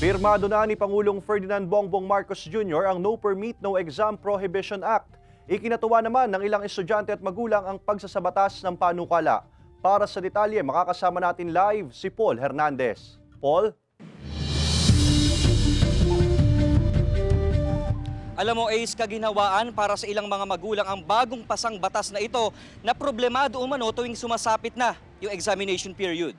Pirmado na ni Pangulong Ferdinand Bongbong Marcos Jr. ang No Permit, No Exam Prohibition Act. Ikinatuwa naman ng ilang estudyante at magulang ang pagsasabatas ng panukala. Para sa detalye, makakasama natin live si Paul Hernandez. Paul? Alam mo, Ace, kaginhawaan para sa ilang mga magulang ang bagong pasang batas na ito na problemado umano tuwing sumasapit na yung examination period.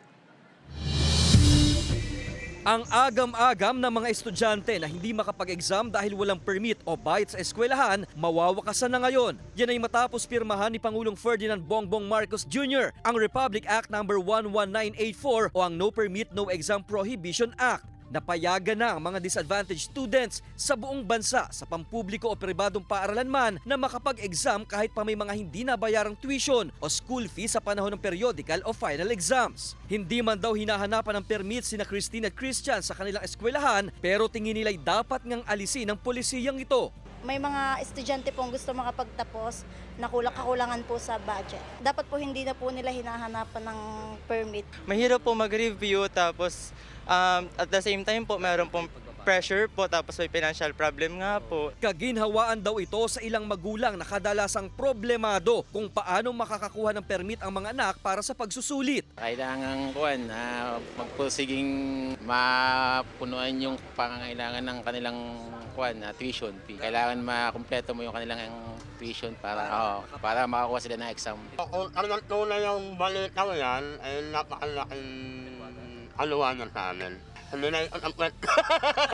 Ang agam-agam ng mga estudyante na hindi makapag-exam dahil walang permit o bayad sa eskwelahan, mawawakasan na ngayon. Yan ay matapos pirmahan ni Pangulong Ferdinand Bongbong Marcos Jr. ang Republic Act No. 11984 o ang No Permit, No Exam Prohibition Act. Napayagan na ang mga disadvantaged students sa buong bansa sa pampubliko o pribadong paaralan man na makapag-exam kahit pa may mga hindi nabayarang tuition o school fee sa panahon ng periodical o final exams. Hindi man daw hinahanapan ng permit sina Christine at Christian sa kanilang eskwelahan, pero tingin nila'y dapat ngang alisin ng polisiyang ito. May mga estudyante pong gusto makapagtapos na kakulangan po sa budget. Dapat po hindi na po nila hinahanapan ng permit. Mahirap po mag-review tapos at the same time po meron pong pressure po tapos may financial problem nga po. Kaginhawaan daw ito sa ilang magulang na kadalasang problemado kung paano makakakuha ng permit ang mga anak para sa pagsusulit. Kailangan magpusiging mapunuan yung pangangailangan ng kanilang tuition fee. Kailangan makumpleto mo yung kanilang tuition para makakuha sila ng exam. Kung ano tunay yung balita yan, ay napakalaking aluwanan sa amin. Hindi na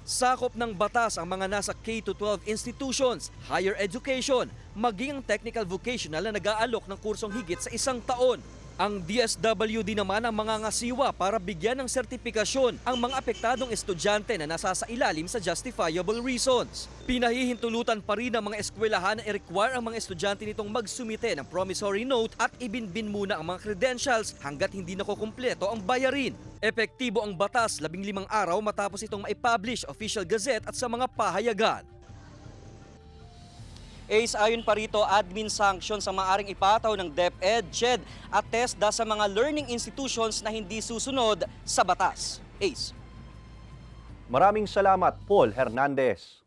Sakop ng batas ang mga nasa K-12 institutions, higher education, maging ang technical vocational na nag-aalok ng kursong higit sa 1 taon. Ang DSWD naman ang mga ngasiwa para bigyan ng sertipikasyon ang mga apektadong estudyante na nasasailalim sa justifiable reasons. Pinahihintulutan pa rin ng mga eskwelahan na i-require ang mga estudyante nitong magsumite ng promissory note at ibinbin muna ang mga credentials hanggat hindi nakukumpleto ang bayarin. Epektibo ang batas 15 araw matapos itong maipublish official gazette at sa mga pahayagan. Ace, ayon pa rito, admin sanctions ang maaaring ipataw ng DepEd, CHED at TESDA sa mga learning institutions na hindi susunod sa batas. Ace. Maraming salamat, Paul Hernandez.